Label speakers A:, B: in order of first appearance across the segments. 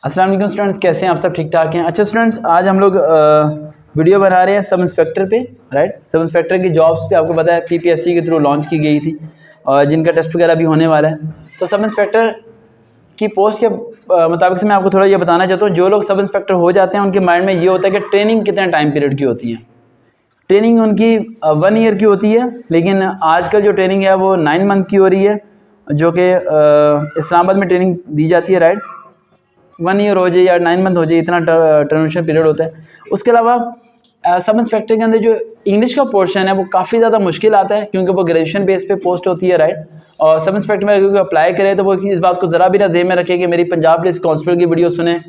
A: अस्सलाम वालेकुम स्टूडेंट्स, कैसे हैं आप सब? ठीक ठाक हैं? अच्छा स्टूडेंट्स, आज हम लोग वीडियो बना रहे हैं सब इंस्पेक्टर पे, राइट। सब इंस्पेक्टर की जॉब्स पे आपको पता है पीपीएससी के थ्रू लॉन्च की गई थी और जिनका टेस्ट वगैरह भी होने वाला है। तो सब इंस्पेक्टर की पोस्ट के मुताबिक से मैं आपको थोड़ा ये बताना चाहता हूँ, जो लोग सब इंस्पेक्टर हो जाते हैं उनके माइंड में ये होता है कि ट्रेनिंग कितने टाइम पीरियड की होती है। ट्रेनिंग उनकी 1 ईयर की होती है, लेकिन आजकल जो ट्रेनिंग है वो 9 मंथ की हो रही है, जो कि इस्लामाबाद में ट्रेनिंग दी जाती है, राइट। 1 ईयर हो जाए या 9 मंथ हो जाए, इतना ट्रांजिशन पीरियड होता है। उसके अलावा सब इंस्पेक्टर के अंदर जो इंग्लिश का पोर्शन है वो काफ़ी ज़्यादा मुश्किल आता है, क्योंकि वो ग्रेजुएशन बेस पे पोस्ट होती है, राइट। और सब इंस्पेक्टर में अगर अप्लाई करे तो वो इस बात को ज़रा भी ना ज़हन में रखे कि मेरी पंजाब पुलिस कांस्टेबल की वीडियो सुने,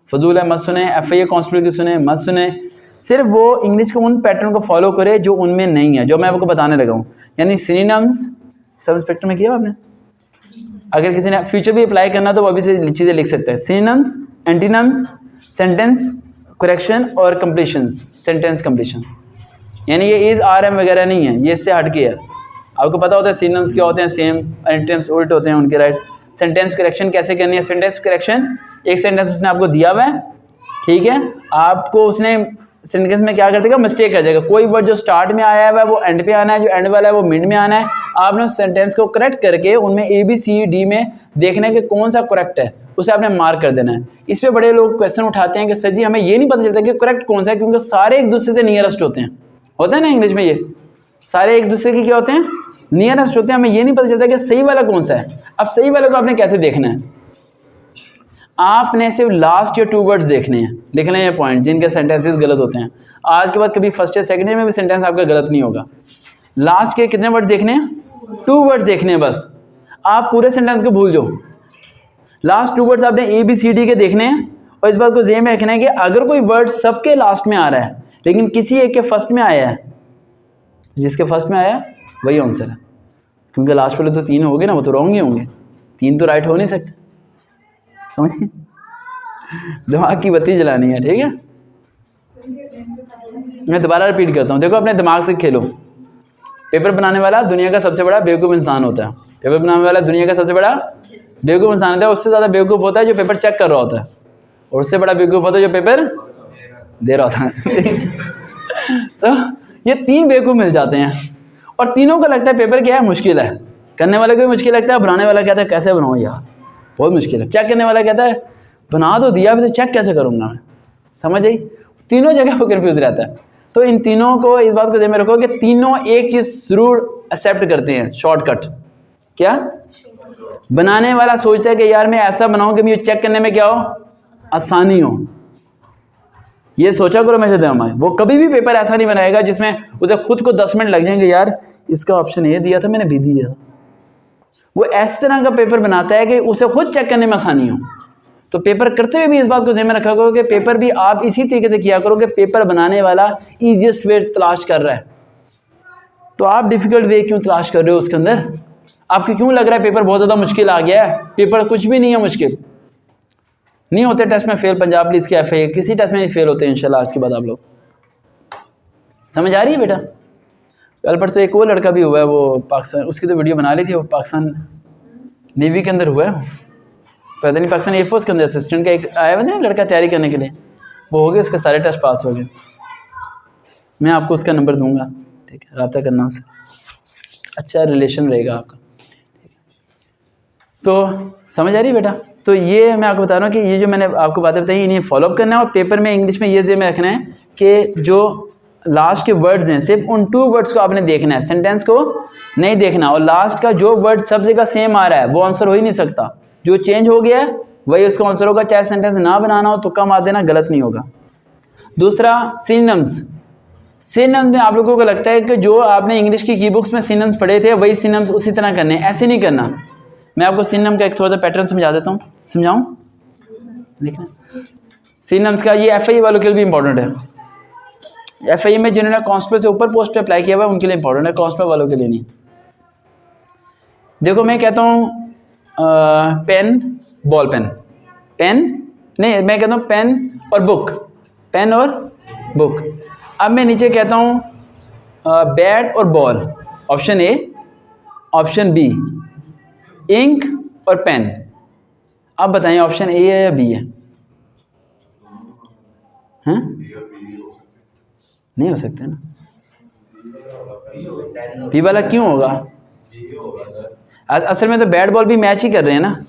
A: फजूल है, मत सुने। FIA कांस्टेबल की सुने, मत सुने। सिर्फ वो इंग्लिश के उन पैटर्न को फॉलो करे जो उनमें नहीं है, जो मैं आपको बताने लगा हूँ। यानी सिनोनिम्स सब इंस्पेक्टर में किया आपने? अगर किसी ने फ्यूचर भी अप्लाई करना तो वो अभी से चीज़ें लिख सकते हैं। सिनोनिम्स, एंटीनम्स, सेंटेंस करेक्शन और कंप्लीशंस, सेंटेंस कंप्लीशन। यानी ये इज़ आर एम वगैरह नहीं है, ये इससे हट के है। आपको पता होता है सिनोनिम्स क्या होते हैं, सेम। एंटीनम्स उल्ट होते हैं उनके, राइट। सेंटेंस करेक्शन कैसे करनी है? सेंटेंस करेक्शन, एक सेंटेंस उसने आपको दिया हुआ है, ठीक है। आपको उसने सेंटेंस में क्या कर देगा, मिस्टेक कर जाएगा। कोई वर्ड जो स्टार्ट में आया हुआ है वो एंड पे आना है, जो एंड वाला है वो मिड में आना है। आपने उस सेंटेंस को करेक्ट करके उनमें ABCD में देखना है कि कौन सा करेक्ट है, उसे आपने मार्क कर देना है। इस पे बड़े लोग क्वेश्चन उठाते हैं कि सर जी हमें ये नहीं पता चलता कि करेक्ट कौन सा है, क्योंकि सारे एक दूसरे से नियरेस्ट होते हैं। होता है ना इंग्लिश में, ये सारे एक दूसरे के क्या होते हैं, नियरेस्ट होते हैं। हमें ये नहीं पता चलता कि सही वाला कौन सा है। अब सही वाले को आपने कैसे देखना है? आपने सिर्फ लास्ट या 2 वर्ड्स देखने हैं, लिख लें ये पॉइंट जिनके सेंटेंसेस गलत होते हैं। आज के बाद कभी फर्स्ट या सेकंड ईयर में भी सेंटेंस आपका गलत नहीं होगा। लास्ट के कितने वर्ड्स देखने हैं? 2 वर्ड्स देखने हैं बस। आप पूरे सेंटेंस को भूल जाओ, लास्ट 2 वर्ड्स आपने ABCD के देखने हैं। और इस बात को ज़हन में रखना है कि अगर कोई वर्ड सबके लास्ट में आ रहा है लेकिन किसी एक के फर्स्ट में आया है, जिसके फर्स्ट में आया वही आंसर है, क्योंकि लास्ट वाले तो 3 हो गए ना, वो तो रॉन्ग ही होंगे। 3 तो राइट हो नहीं सकते, समझिए। दिमाग की बत्ती जलानी है, ठीक है। मैं दोबारा रिपीट करता हूँ, देखो अपने दिमाग से खेलो। पेपर बनाने वाला दुनिया का सबसे बड़ा बेवकूफ़ इंसान होता है। पेपर बनाने वाला दुनिया का सबसे बड़ा बेवकूफ़ इंसान होता है। उससे ज़्यादा बेवकूफ़ होता है जो पेपर चेक कर रहा होता है, और उससे बड़ा बेवकूफ़ होता है जो पेपर दे रहा होता है। तो ये 3 बेवकूफ़ मिल जाते हैं, और तीनों को लगता है पेपर क्या है, मुश्किल है। करने वाले को भी मुश्किल लगता है, बनाने वाला कहता है कैसे बनाऊँ यार, बहुत मुश्किल है। चेक करने वाला कहता है बना तो दिया, भी तो चेक कैसे करूँगा मैं, समझ आई। तीनों जगह पर कन्फ्यूज रहता है। तो इन तीनों को, इस बात को ध्यान में रखो कि तीनों एक चीज़ ज़रूर एक्सेप्ट करते हैं, शॉर्टकट। क्या? बनाने वाला सोचता है कि यार मैं ऐसा बनाऊं कि मुझे चेक करने में क्या हो, आसानी हो। ये सोचा करो हमेशा दिमाग में। वो कभी भी पेपर ऐसा नहीं बनाएगा जिसमें उसे खुद को 10 मिनट लग जाएंगे, यार इसका ऑप्शन ये दिया था, मैंने भी दिया था। वो इस तरह का पेपर बनाता है कि उसे खुद चेक करने में आसानी हो। तो पेपर करते हुए भी इस बात को ध्यान में रखा करो कि पेपर भी आप इसी तरीके से किया करो कि पेपर बनाने वाला ईजिएस्ट वे तलाश कर रहा है, तो आप डिफ़िकल्ट वे क्यों तलाश कर रहे हो उसके अंदर? आपको क्यों लग रहा है पेपर बहुत ज़्यादा मुश्किल आ गया है? पेपर कुछ भी नहीं है मुश्किल। नहीं होते टेस्ट में फेल, पंजाब पुलिस के FIA किसी टेस्ट में नहीं फेल होते इंशाल्लाह। आज के बाद आप लोग समझ आ रही है बेटा? कल परसों एक और लड़का भी हुआ है, वो पाकिस्तान, उसकी तो वीडियो बना ली थी, वो पाकिस्तान नेवी के अंदर हुआ है, पता नहीं पाकिस्तान एयरफोर्स के अंदर असिस्टेंट का एक आया हुआ था लड़का तैयारी करने के लिए, वो हो गया, उसके सारे टेस्ट पास हो गए। मैं आपको उसका नंबर दूंगा, ठीक है, रब्ता करना उससे, अच्छा रिलेशन रहेगा आपका, ठीक है। तो समझ आ रही है बेटा? तो ये मैं आपको बता रहा हूँ कि ये जो मैंने आपको बातें बताई इन्हें फॉलोअप करना है। और पेपर में इंग्लिश में ये ज़हन में रखना है कि जो लास्ट के वर्ड्स हैं सिर्फ उन 2 वर्ड्स को आपने देखना है, सेंटेंस को नहीं देखना। और लास्ट का जो वर्ड सब जगह सेम आ रहा है वो आंसर हो ही नहीं सकता, जो चेंज हो गया है वही उसका आंसर होगा। चाहे सेंटेंस ना बनाना हो तो कम आ देना, गलत नहीं होगा। दूसरा सिनोनिम्स। सिनोनिम्स में आप लोगों को लगता है कि जो आपने इंग्लिश की कीबुक्स में सिनोनिम्स पढ़े थे वही सिनोनिम्स उसी तरह करने, ऐसे नहीं करना। मैं आपको सिनोनिम का एक थोड़ा सा पैटर्न समझा देता हूँ, समझाऊँ? देखना सिनोनिम्स का, ये FIA वालों के लिए भी इंपॉर्टेंट है। FIA में जिन्होंने कांस्टेबल से ऊपर पोस्ट पे अप्लाई किया हुआ है उनके लिए इंपॉर्टेंट है, कांस्टेबल वालों के लिए नहीं। देखो मैं कहता हूँ पेन, बॉल पेन, पेन नहीं, मैं कहता हूँ पेन और बुक, पेन और बुक। अब मैं नीचे कहता हूँ बैट और ball, option A, option B, ink और पेन। अब बताएं ऑप्शन A है या B है? हैं? नहीं हो सकते ना। पी वाला क्यों होगा? असल में तो बैट बॉल भी मैच ही कर रहे हैं ना,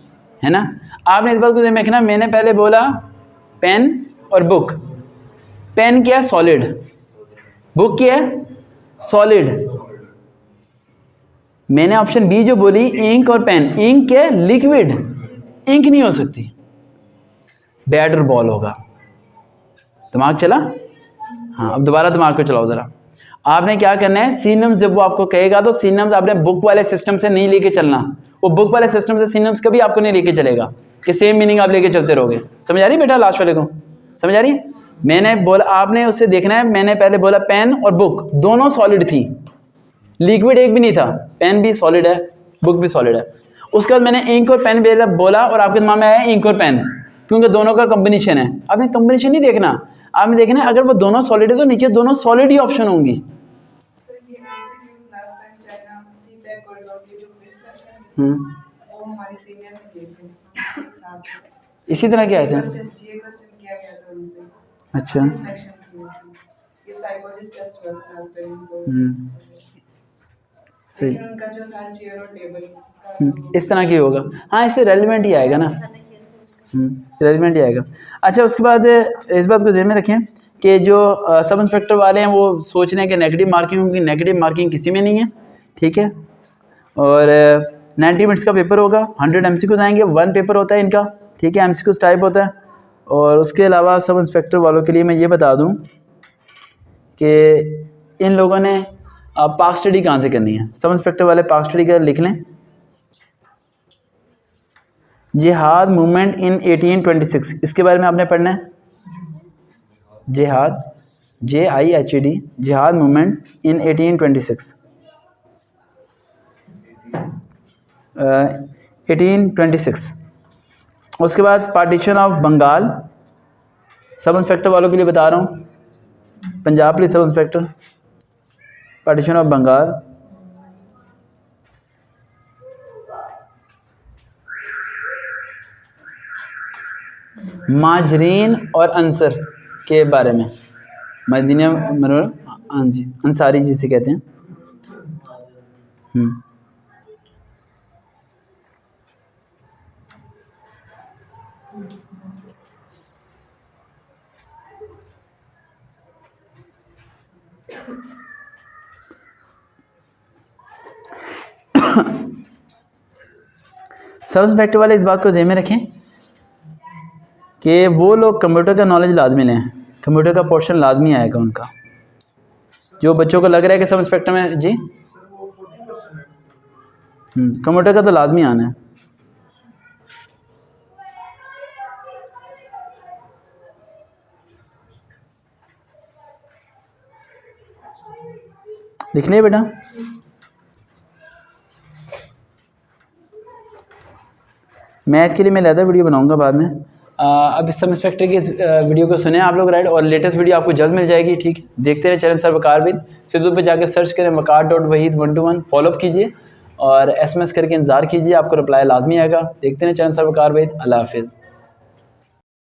A: है ना। आपने इस बात को देखना, मैंने पहले बोला पेन और बुक। पेन क्या है? सॉलिड। बुक क्या है? सॉलिड। मैंने ऑप्शन बी जो बोली इंक और पेन, इंक क्या है? लिक्विड। इंक नहीं हो सकती, बैट और बॉल होगा। दिमाग चला? हाँ, अब दोबारा दिमाग को चलाओ ज़रा। आपने क्या करना है, सिनोनिम्स जब वो आपको कहेगा तो सिनोनिम्स आपने बुक वाले सिस्टम से नहीं लेके चलना। वो बुक वाले सिस्टम से सिनोनिम्स कभी आपको नहीं लेके चलेगा कि सेम मीनिंग आप लेके चलते रहोगे। समझ आ रही बेटा? लास्ट वाले को समझ आ रही? मैंने बोला, आपने उससे देखना है, मैंने पहले बोला पेन और बुक दोनों सॉलिड थी, लिक्विड एक भी नहीं था। पेन भी सॉलिड है, बुक भी सॉलिड है। उसके बाद मैंने इंक और पेन बोला और आपके दिमाग में आया इंक और पेन, क्योंकि दोनों का कॉम्बिनेशन है। आपने कॉम्बिनेशन नहीं देखना, आपने देखना है अगर वो दोनों सॉलिड है तो नीचे दोनों सॉलिड ही ऑप्शन होंगी। इसी तरह क्या आते हैं? अच्छा, सही। इस तरह की होगा, हाँ, इससे रेलिवेंट ही आएगा ना, रेलिवेंट ही आएगा। अच्छा, उसके बाद इस बात को ध्यान में रखें कि जो सब इंस्पेक्टर वाले हैं वो सोच रहे हैं कि नेगेटिव मार्किंग होगी। नेगेटिव मार्किंग किसी में नहीं है, ठीक है। और 90 मिनट्स का पेपर होगा, 100 MCQs आएंगे, 1 पेपर होता है इनका, ठीक है। MCQs टाइप होता है। और उसके अलावा सब इंस्पेक्टर वालों के लिए मैं ये बता दूं कि इन लोगों ने पाक स्टडी कहाँ से करनी है। सब इंस्पेक्टर वाले पाक स्टडी का लिख लें, जिहाद मूवमेंट इन 1826, इसके बारे में आपने पढ़ना है। जिहाद, JIHAD, जिहाद मूवमेंट इन 1826, 1826। उसके बाद partition of Bengal, sub inspector वालों के लिए बता रहा हूँ, Punjab police sub inspector, partition of Bengal. माजरीन और अंसर के बारे में, मदीना मनोर, हाँ जी, अंसारी जिसे कहते हैं। सब इंस्पेक्टर वाले इस बात को ज़हन में रखें कि वो लोग कंप्यूटर का नॉलेज लाजमी लें, कंप्यूटर का पोर्शन लाजमी आएगा उनका। जो बच्चों को लग रहा है कि सब इंस्पेक्टर में जी कंप्यूटर का तो लाजमी आना है। लिख लिया बेटा? मैथ के लिए मैं ज़्यादा वीडियो बनाऊंगा बाद में। अब इस सब इंस्पेक्टर की इस वीडियो को सुने आप लोग, राइट। और लेटेस्ट वीडियो आपको जल्द मिल जाएगी, ठीक है। देखते रहे channel sir Waqar with, Facebook पे जाकर सर्च करें वकार.वहीद 121, फॉलोअप कीजिए और SMS करके इंतज़ार कीजिए, आपको रिप्लाई लाजमी आएगा। देखते रहे चैनल सर वकार विद। अल्लाह हाफिज़।